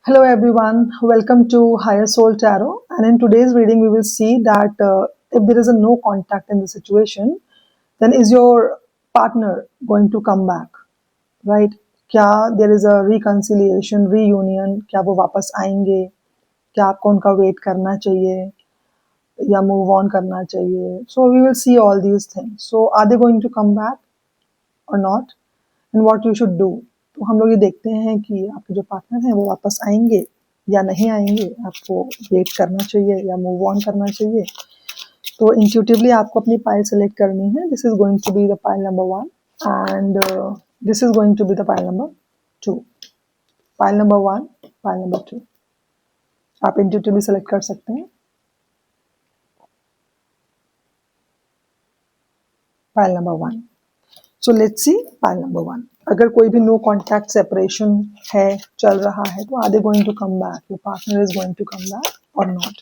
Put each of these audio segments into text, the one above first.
Hello everyone, welcome to Higher Soul Tarot. And in today's reading, we will see that if there is a no contact in the situation, then is your partner going to come back, right? क्या there is a reconciliation, reunion? क्या वो वापस आएंगे? क्या आपको उनका wait करना चाहिए या मूव ऑन करना चाहिए? So we will see all these things. So are they going to come back or not? And what you should do? तो हम लोग ये देखते हैं कि आपके जो पार्टनर हैं वो वापस आएंगे या नहीं आएंगे, आपको वेट करना चाहिए या मूव ऑन करना चाहिए। तो इंट्यूटिवली आपको अपनी पाइल सेलेक्ट करनी है। This is going to be the pile number 1 and this is going to be the pile number 2। Pile number 1, pile number 2 आप इंट्यूटिवली सेलेक्ट कर सकते हैं। Pile number 1। So let's see pile number 1। अगर कोई भी no contact separation है, चल रहा है, तो are they going to come back, your partner is going to come back और not.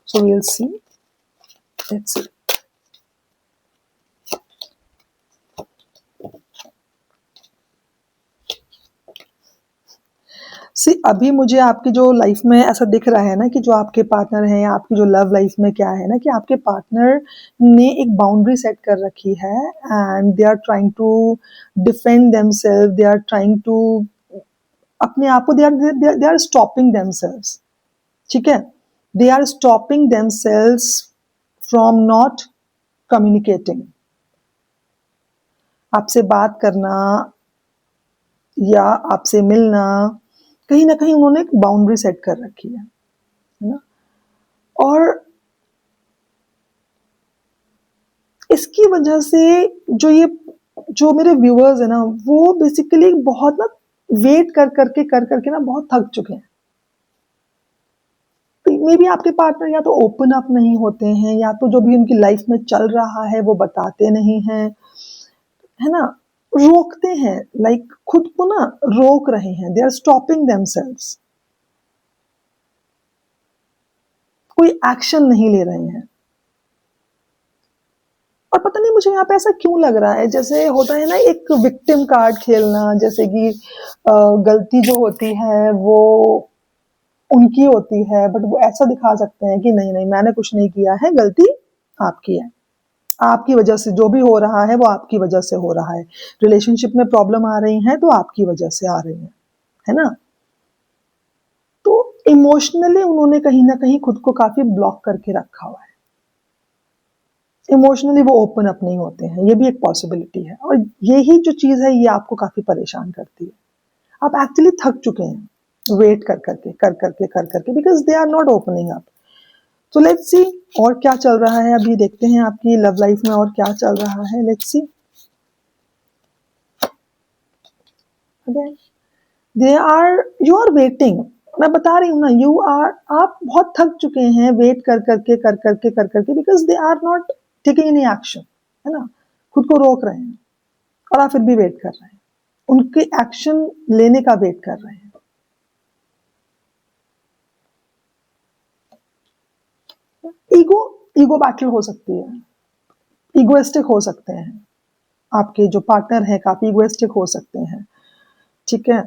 So we will see, let's see. सी अभी मुझे आपकी जो लाइफ में ऐसा दिख रहा है ना कि जो आपके पार्टनर हैं या आपकी जो लव लाइफ में क्या है ना कि आपके पार्टनर ने एक बाउंड्री सेट कर रखी है and they are trying to defend themself, they are trying to अपने आप को दे आर स्टॉपिंग देमसेल्व्स, ठीक है? They are stopping themselves from not communicating. आपसे बात करना या आपसे मिलना, कहीं ना कहीं उन्होंने एक बाउंड्री सेट कर रखी है ना? और इसकी वजह से जो मेरे व्यूअर्स है ना, वो बेसिकली बहुत ना वेट कर करके ना बहुत थक चुके हैं। मे बी आपके पार्टनर या तो ओपन अप नहीं होते हैं या तो जो भी उनकी लाइफ में चल रहा है वो बताते नहीं हैं, है ना? रोकते हैं, लाइक खुद को ना रोक रहे हैं, दे आर स्टॉपिंग देमसेल्व्स, कोई एक्शन नहीं ले रहे हैं। और पता नहीं मुझे यहाँ पे ऐसा क्यों लग रहा है, जैसे होता है ना एक विक्टिम कार्ड खेलना, जैसे कि गलती जो होती है वो उनकी होती है, बट वो ऐसा दिखा सकते हैं कि नहीं नहीं मैंने कुछ नहीं किया है, गलती आपकी है, आपकी वजह से जो भी हो रहा है वो आपकी वजह से हो रहा है। रिलेशनशिप में प्रॉब्लम आ रही है तो आपकी वजह से आ रही है ना? तो इमोशनली उन्होंने कहीं ना कहीं खुद को काफी ब्लॉक करके रखा हुआ है। इमोशनली वो ओपन अप नहीं होते हैं, ये भी एक पॉसिबिलिटी है। और यही जो चीज है ये आपको काफी परेशान करती है। आप एक्चुअली थक चुके हैं वेट कर करके because they are not opening up. तो लेट्स सी और क्या चल रहा है, अभी देखते हैं आपकी लव लाइफ में और क्या चल रहा है। Let's see. They are, you are waiting, मैं बता रही हूँ ना, यू आर, आप बहुत थक चुके हैं वेट कर करके because they are not taking any action, है ना? खुद को रोक रहे हैं और आप फिर भी वेट कर रहे हैं, उनके एक्शन लेने का वेट कर रहे हैं। ईगो, ईगो बैटल हो सकती है, ईगोइस्टिक हो सकते हैं, आपके जो पार्टनर हैं काफी ईगोइस्टिक हो सकते हैं, ठीक है?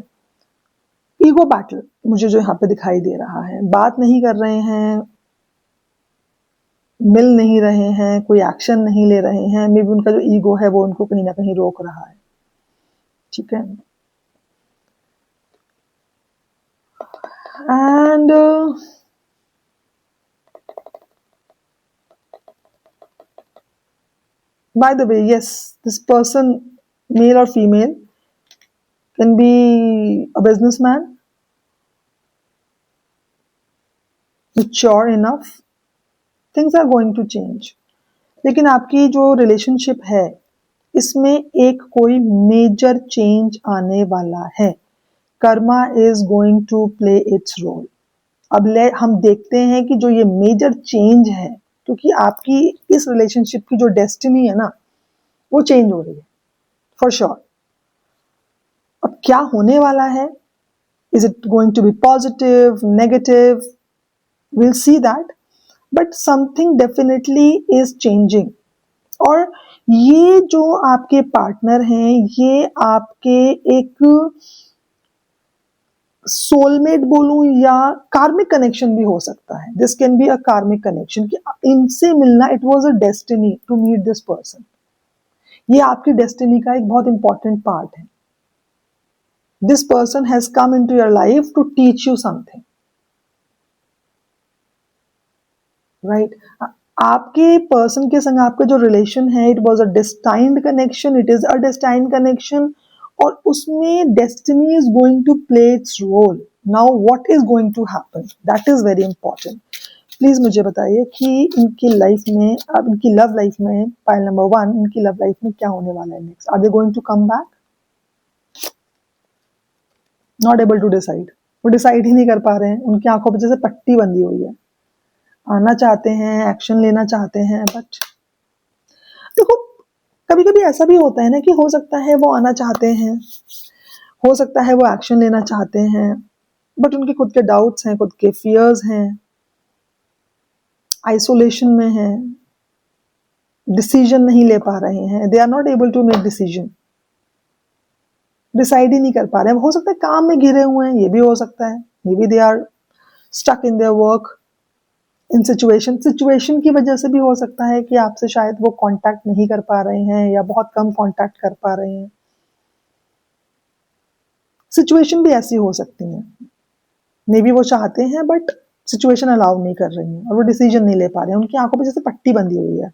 ईगो बैटल मुझे जो यहाँ पे दिखाई दे रहा है, बात नहीं कर रहे हैं, मिल नहीं रहे हैं, कोई एक्शन नहीं ले रहे हैं, मे बी उनका जो ईगो है वो उनको कहीं ना कहीं रोक रहा है, ठीक है? And by the way, yes, this person, male or female, can be a businessman, mature enough, things are going to change। लेकिन आपकी जो रिलेशनशिप है इसमें एक कोई मेजर चेंज आने वाला है। Karma is going to play its role. अब हम देखते हैं कि जो ये मेजर चेंज है, क्योंकि आपकी इस रिलेशनशिप की जो डेस्टिनी है ना वो चेंज हो रही है फॉर श्योर। अब क्या होने वाला है, is it going to be positive, negative, we'll see that, but something definitely is changing। और ये जो आपके पार्टनर हैं ये आपके एक सोलमेट बोलूं या कार्मिक कनेक्शन भी हो सकता है. This can be a karmic connection कि इनसे मिलना, it was a destiny to meet this person. ये आपकी डेस्टिनी का एक बहुत इंपॉर्टेंट पार्ट है. This person has come into your life to teach you something, right. आपके पर्सन के संग आपका जो रिलेशन है, it was a destined connection, it is a destined connection, और उसमें destiny is going to play its role. Now what is going to happen, that is very important. Please मुझे बताइए कि इनकी लाइफ में, अब इनकी लव लाइफ में, पाइल नंबर 1, इनकी लव लाइफ में क्या होने वाला है next. Are they going to come back? Not able to decide. वो डिसाइड ही नहीं कर पा रहे हैं. उनकी आंखों पर जैसे पट्टी बंधी हुई है. आना चाहते हैं, एक्शन लेना चाहते हैं, बट देखो, कभी कभी ऐसा भी होता है ना कि हो सकता है वो आना चाहते हैं, हो सकता है वो एक्शन लेना चाहते हैं, बट उनके खुद के डाउट्स हैं, खुद के फियर्स हैं, आइसोलेशन में हैं, डिसीजन नहीं ले पा रहे हैं. They are not able to make decision. Decide ही नहीं कर पा रहे हैं. हो सकता है काम में घिरे हुए हैं, ये भी हो सकता है. Maybe they are stuck in their work, इन सिचुएशन की वजह से भी हो सकता है कि आपसे शायद वो कांटेक्ट नहीं कर पा रहे हैं या बहुत कम कांटेक्ट कर पा रहे हैं. सिचुएशन भी ऐसी हो सकती है. मे बी वो चाहते हैं बट सिचुएशन अलाउ नहीं कर रही है और वो डिसीजन नहीं ले पा रहे हैं. उनकी आंखों पे जैसे पट्टी बंधी हुई है.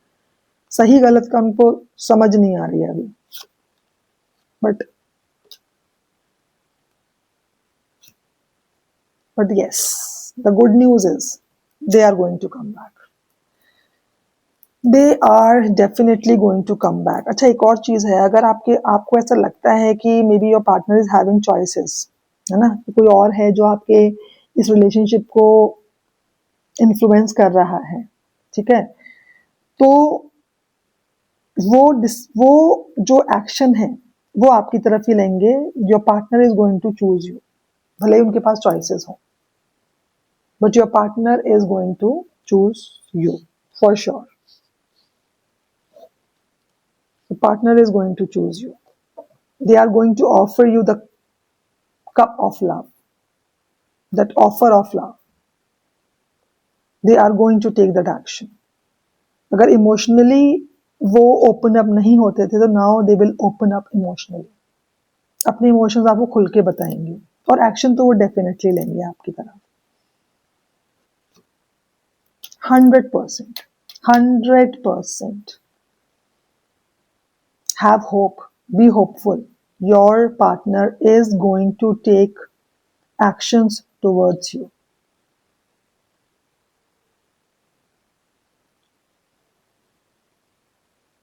सही गलत का उनको समझ नहीं आ रही है अभी. But yes, the good news is they are going to come back. They are definitely going to come back. अच्छा, एक और चीज है, अगर आपको ऐसा लगता है कि may be your partner is having choices, है ना, कि कोई और है जो आपके इस रिलेशनशिप को इन्फ्लुएंस कर रहा है, ठीक है, तो वो जो एक्शन है वो आपकी तरफ ही लेंगे. Your partner is going to choose you. भले ही उनके पास चॉइसेस हो, but your partner is going to choose you for sure. The partner is going to choose you. They are going to offer you the cup of love, that offer of love. They are going to take that action. अगर emotionally वो open up नहीं होते थे तो now they will open up emotionally. अपने emotions आपको खुल के बताएंगे और एक्शन तो वो डेफिनेटली लेंगे आपकी तरफ. 100%. 100%. Have hope. Be hopeful. Your partner is going to take actions towards you.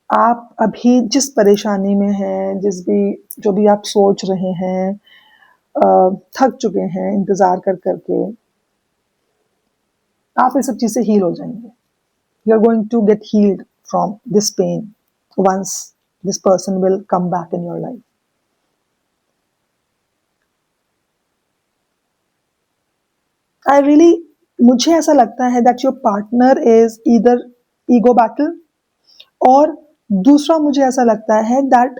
आप अभी जिस परेशानी में हैं, जो भी आप सोच रहे हैं, थक चुके हैं इंतजार कर करके, आप इस सब चीज से हील हो जाएंगे. You are going to get healed from this pain once this person will come back in your life. मुझे ऐसा लगता है that your partner is either ego battle, और दूसरा मुझे ऐसा लगता है that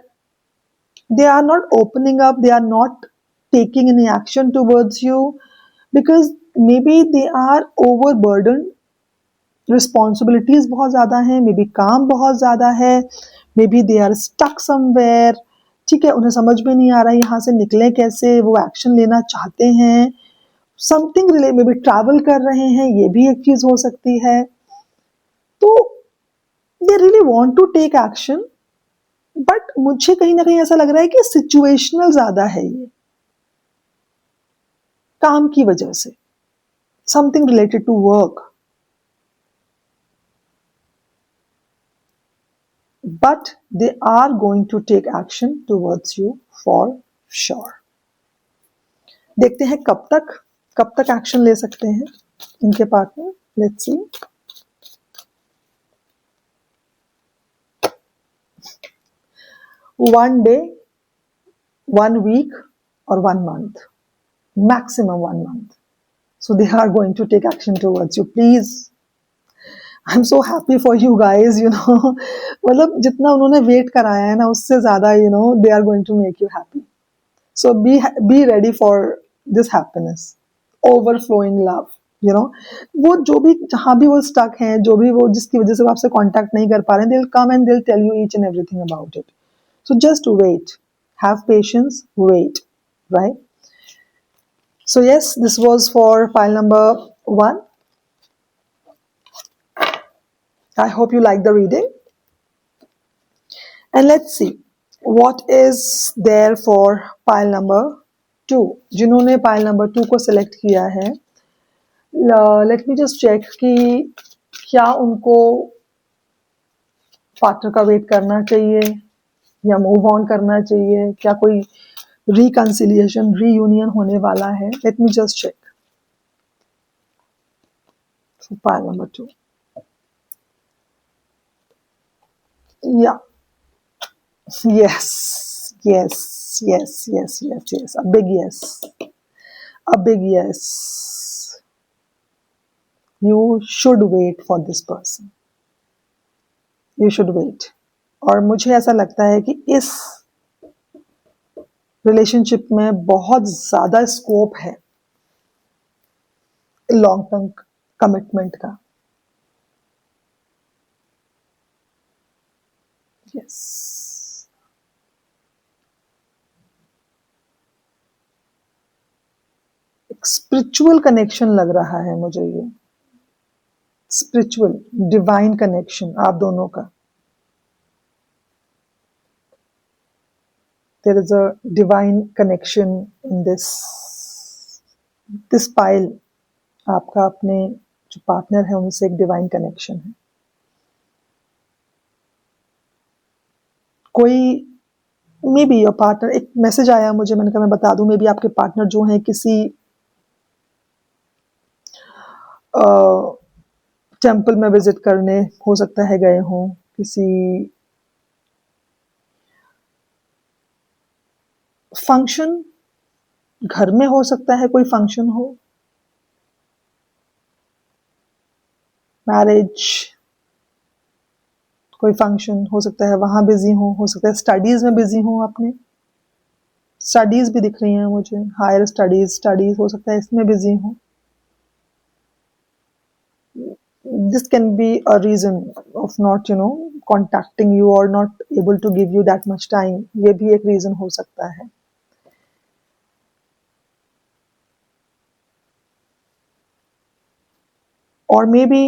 they are not opening up, they are not taking any action towards you because maybe they are overburdened. Responsibilities बहुत ज्यादा है, मे बी काम बहुत ज्यादा है, maybe they are stuck somewhere. ठीक है, उन्हें समझ में नहीं आ रहा है यहाँ से निकले कैसे. वो एक्शन लेना चाहते हैं, something relay, may be travel कर रहे हैं, ये भी एक चीज हो सकती है. तो they really want to take action, but मुझे कहीं ना कहीं ऐसा लग रहा है कि सिचुएशनल ज्यादा है ये, काम की वजह से, something related to work. But they are going to take action towards you for sure. देखते हैं कब तक एक्शन ले सकते हैं इनके partner. Let's see. One day, 1 week, or 1 month, maximum 1 month. So they are going to take action towards you. Please, I'm so happy for you guys. मतलब जितना उन्होंने वेट कराया है ना, उससे ज्यादा they are going to make you happy. So be ready for this happiness, overflowing love, you know. वो जो भी जहाँ भी वो stuck हैं, जो भी वो जिसकी वजह से वो आपसे contact नहीं कर पा रहे हैं, they'll come and they'll tell you each and everything about it. So just wait, have patience, wait, right? So yes, this was for pile number 1. I hope you like the reading. And let's see what is there for pile number 2. जिन्होंने pile number 2 को select किया है, let me just check कि क्या उनको partner का wait करना चाहिए या मूव ऑन करना चाहिए, क्या कोई रिकंसिलिएशन, रीयूनियन होने वाला है. Let me just check. Pile number 2. Yeah yes, yes, yes, yes, yes, yes, a big yes, a big yes. You should wait for this person, you should wait. और मुझे ऐसा लगता है कि इस रिलेशनशिप में बहुत ज्यादा स्कोप है लॉन्ग टर्म कमिटमेंट का. यस, एक स्पिरिचुअल कनेक्शन लग रहा है मुझे, ये स्पिरिचुअल डिवाइन कनेक्शन आप दोनों का. There is a divine connection in this pile. आपका अपने जो पार्टनर है उनसे एक डिवाइन कनेक्शन है. कोई मे बी योर पार्टनर, एक मैसेज आया मुझे, मैंने कहा मैं बता दूं, मे बी आपके पार्टनर जो है किसी टेम्पल में विजिट करने हो सकता है गए हों, किसी फंक्शन, घर में हो सकता है कोई फंक्शन हो, मैरिज कोई फंक्शन हो सकता है, वहां बिजी हो सकता है स्टडीज में बिजी हो. अपने स्टडीज भी दिख रही हैं मुझे, हायर स्टडीज हो सकता है इसमें बिजी हो. This can be a reason of not contacting you or not able to give you that much time. ये भी एक reason हो सकता है. और मे बी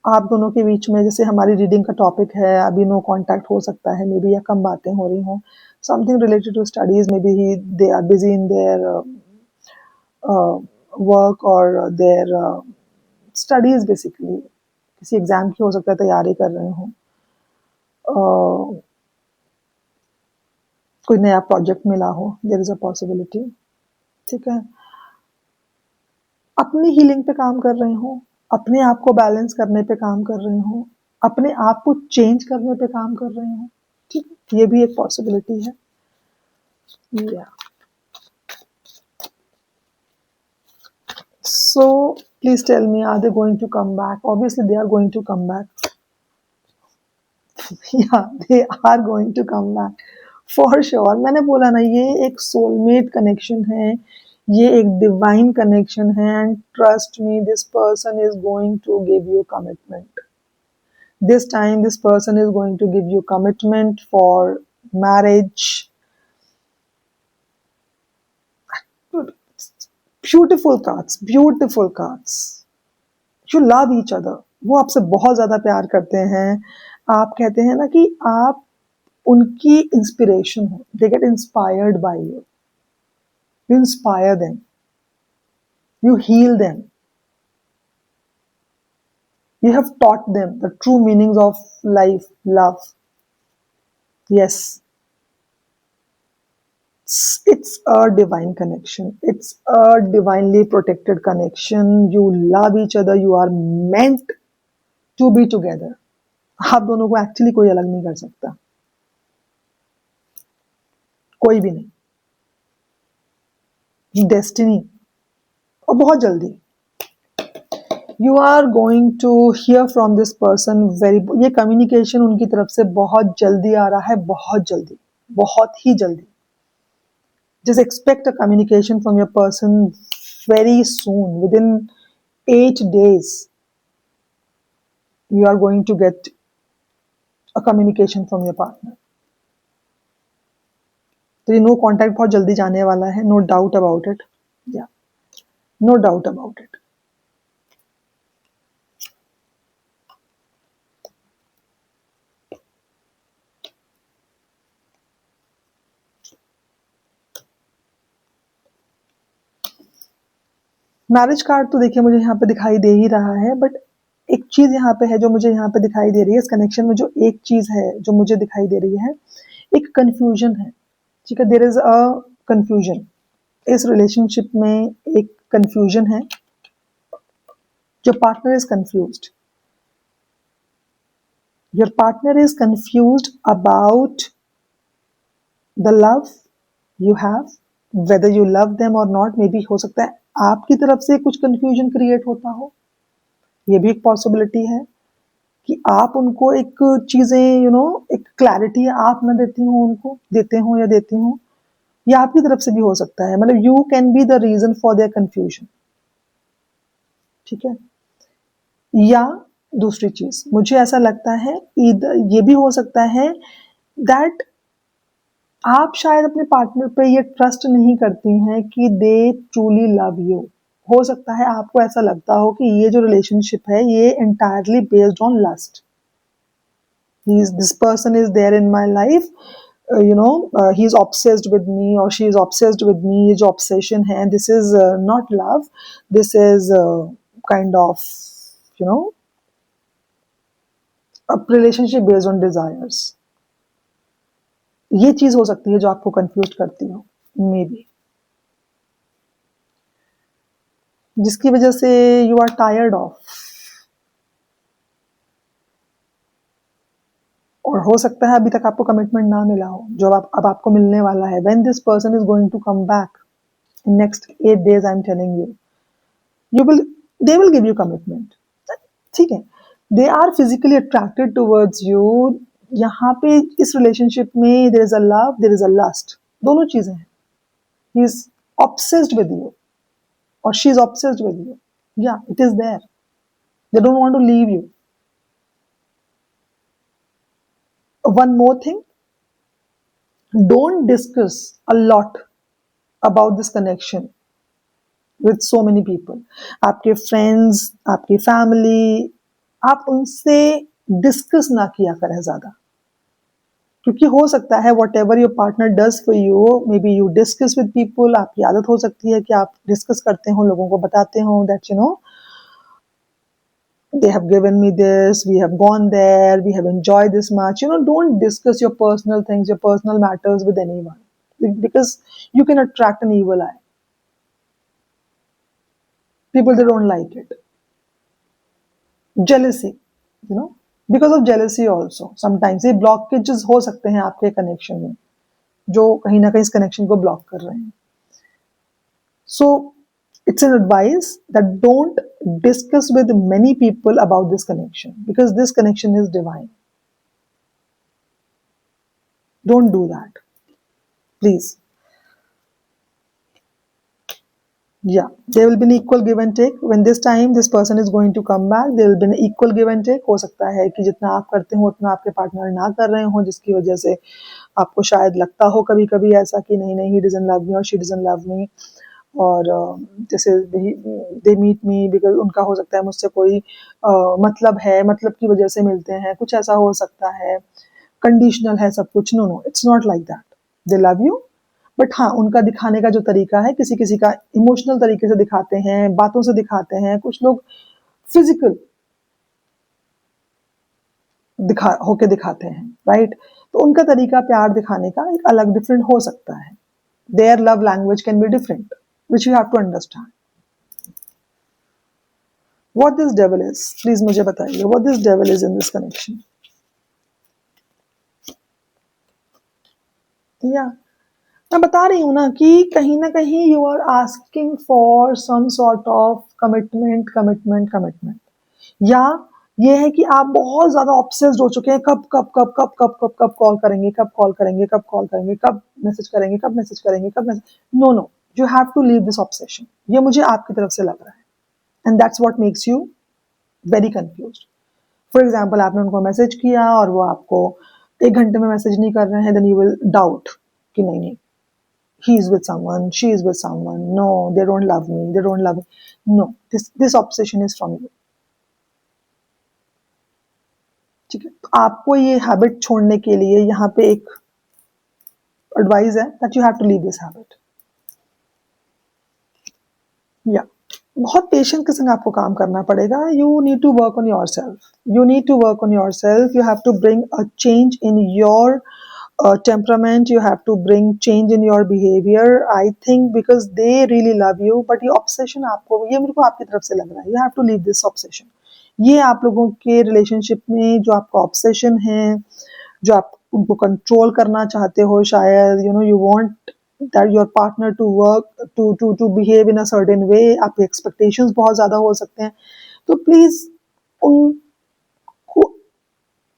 आप दोनों के बीच में, जैसे हमारी रीडिंग का टॉपिक है अभी, नो कांटेक्ट हो सकता है मे बी, या कम बातें हो रही हों, something related to studies, maybe they are busy in their work और देयर स्टडीज. बेसिकली किसी एग्जाम की हो सकता है तैयारी कर रहे हों, कोई नया प्रोजेक्ट मिला हो, देयर इज अ पॉसिबिलिटी. ठीक है, अपनी हीलिंग पे काम कर रहे हो, अपने आप को बैलेंस करने पे काम कर रहे हो, अपने आप को चेंज करने पे काम कर रहे हो. ठीक है, ये भी एक पॉसिबिलिटी है. So please tell me, are they going to come back? Obviously they are going to come back. Yeah, they are going to come back for sure. मैंने बोला ना, ये एक soulmate connection है, ये एक divine connection है, and trust me, this person is going to give you commitment. This time this person is going to give you commitment for marriage. Beautiful cards, beautiful cards. You love each other. वो आपसे बहुत ज्यादा प्यार करते हैं. आप कहते हैं ना कि आप उनकी इंस्पिरेशन हो. They get inspired by you. You inspire them. You heal them. You have taught them the true meanings of life, love. Yes. It's a divine connection. It's a divinely protected connection. You love each other. You are meant to be together. आप दोनों को actually कोई अलग नहीं कर सकता, कोई भी नहीं. डेस्टिनी. और बहुत जल्दी you are going to hear from this person very. ये कम्युनिकेशन उनकी तरफ से बहुत जल्दी आ रहा है, बहुत जल्दी, बहुत ही जल्दी. Just expect a communication from your person very soon. Within 8 days, you are going to get a communication from your partner. तो ये नो कॉन्टैक्ट बहुत जल्दी जाने वाला है, no doubt about it. Yeah no doubt about it. Marriage card तो देखिए मुझे यहाँ पे दिखाई दे ही रहा है, बट एक चीज यहाँ पे है जो मुझे यहाँ पे दिखाई दे रही है. इस कनेक्शन में जो एक चीज है जो मुझे दिखाई दे रही है, एक कंफ्यूजन है. ठीक है, देयर इज अ कंफ्यूजन. इस रिलेशनशिप में एक कंफ्यूजन है. Your partner is confused. Your partner is confused about the love you have, whether you love them और नॉट. मे बी हो सकता है आपकी तरफ से कुछ कंफ्यूजन क्रिएट होता हो. ये भी एक पॉसिबिलिटी है कि आप उनको एक चीजें एक क्लैरिटी आप न देती हो, उनको देते हो या देती हो. या आपकी तरफ से भी हो सकता है, मतलब you can be the reason for their confusion. ठीक है. या दूसरी चीज मुझे ऐसा लगता है, ये भी हो सकता है दैट आप शायद अपने पार्टनर पे ये ट्रस्ट नहीं करती हैं कि दे ट्रूली लव यू. हो सकता है आपको ऐसा लगता हो कि ये जो रिलेशनशिप है ये entirely based on lust. This person is there in my life, he is obsessed with me or she is obsessed with me. ये जो obsession है, this is not love. This is kind of a relationship based on desires. ये चीज हो सकती है जो आपको कंफ्यूज करती हो, मे बी, जिसकी वजह से यू आर टायर्ड ऑफ. और हो सकता है अभी तक आपको कमिटमेंट ना मिला हो जो अब आपको मिलने वाला है. When this person is going to come back in next 8 days, I am telling you, they will give you commitment. ठीक है. They are physically attracted towards you. यहाँ पे इस रिलेशनशिप में there is a love, there is a lust, दोनों चीजें हैं. He is obsessed with you और she is obsessed with you. Yeah it is there. They don't want to leave you. One more thing, don't discuss a lot about this connection with so many people. आपके friends, आपकी family, आप उनसे discuss ना किया करें ज्यादा, क्योंकि हो सकता है what ever your partner does for you, may be you discuss with people. आपकी आदत हो सकती है कि आप डिस्कस करते हो, लोगों को बताते हो that they have given me this, we have gone there, we have enjoyed this much. Don't discuss your personal things, your personal matters with anyone, because you can attract an evil eye. People, they don't like it. Jealousy, because of jealousy also sometimes ये blockages हो सकते हैं आपके connection में, जो कहीं ना कहीं इस कनेक्शन को ब्लॉक कर रहे हैं. So it's an advice that don't discuss with many people about this connection, because this connection is divine. Don't do that, please. Yeah, there will be an equal give and take. When this time this person is going to come back, there will be an equal give and take. हो सकता है कि जितना आप करते हो उतना आपके पार्टनर ना कर रहे हो, जिसकी वजह से आपको शायद लगता हो कभी कभी ऐसा कि नहीं, he doesn't love me or she doesn't love me. और जैसे दे मीट मी बिकॉज उनका हो सकता है मुझसे कोई मतलब है, मतलब की वजह से मिलते हैं, कुछ ऐसा हो सकता है, कंडीशनल है सब कुछ. No, it's not like that. They love you, but हाँ, उनका दिखाने का जो तरीका है, किसी किसी का इमोशनल तरीके से दिखाते हैं, बातों से दिखाते हैं, कुछ लोग फिजिकल होके दिखाते हैं, राइट. तो उनका तरीका प्यार दिखाने का एक अलग डिफरेंट हो सकता है. Their love language can be different, which you have to understand. What this devil is, please मुझे बताइए, what this devil is in this connection. Yeah, मैं बता रही हूँ ना कि कहीं ना कहीं you are asking for some sort of commitment, या ये है कि आप बहुत ज्यादा ऑब्सेस्ड हो चुके हैं, कब कब कब कब कब कब कब कॉल करेंगे, कब कॉल करेंगे, कब कॉल करेंगे, कब मैसेज करेंगे, कब मैसेज करेंगे, कब message. No no, you have to leave this obsession. ये मुझे आपकी तरफ से लग रहा है, and that's what makes you very confused. For example, आपने उनको मैसेज किया और वो आपको 1 घंटे में मैसेज नहीं कर रहे हैं, देन यू विल डाउट कि नहीं नहीं, he is with someone, she is with someone, no, they don't love me, they don't love me. No, this obsession is from you. ठीक है, तो आपको ये हैबिट छोड़ने के लिए यहाँ पे एक एडवाइस है that you have to leave this habit. Yeah बहुत पेशेंस के संग आपको काम करना पड़ेगा। You need to work on yourself, you need to work on yourself, you have to bring a change in your temperament, you have to bring change in your behavior, I think, because they really love you, but ये obsession आपको, ये मेरे को आपकी तरफ से लग रहा है, you have to leave this obsession। ये आप लोगों के रिलेशनशिप में जो आपका ऑब्सेशन है, जो आप उनको कंट्रोल करना चाहते हो, शायद you want that your partner to work to behave in a certain way, आपके एक्सपेक्टेशंस बहुत ज्यादा हो सकते हैं, तो प्लीज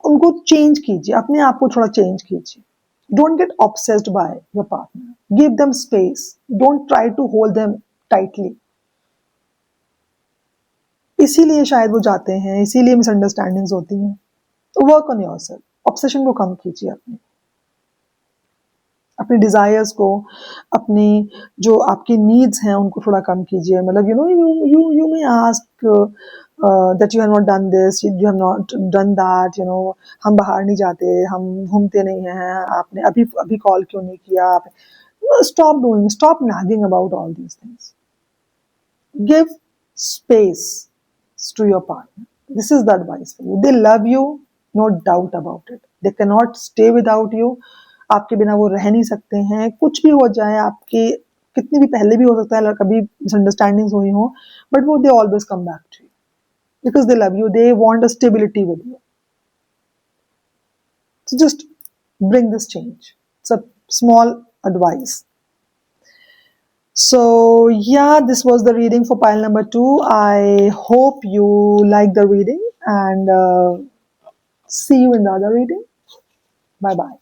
उनको चेंज कीजिए, अपने आप को थोड़ा चेंज कीजिए। Don't get obsessed by your partner, give them space, don't try to hold them tightly. इसीलिए शायद वो जाते हैं, इसीलिए मिसअंडरस्टैंडिंग्स होती हैं। तो वर्क ऑन योरसेल्फ, ऑब्सेशन को कम कीजिए, अपने डिजायर्स को, अपनी जो आपकी नीड्स हैं उनको थोड़ा कम कीजिए। मतलब you may ask that you have not done this, you have not done that, हम बाहर नहीं जाते, हम घूमते नहीं हैं, आपने अभी अभी कॉल क्यों नहीं किया, stop nagging about all these things. Give space to your partner. This is the advice for you. They love you, no doubt about it. They cannot stay without you. आपके बिना वो रह नहीं सकते हैं, कुछ भी हो जाए, आपके कितनी भी पहले भी हो सकता है कभी मिसअंडरस्टैंडिंग्स हुई हो, बट वो they always come back to you because they love you, they want a stability with you. So just bring this change. It's a small advice. So yeah, this was the reading for pile number 2. I hope you like the reading, and see you in the other reading. Bye bye.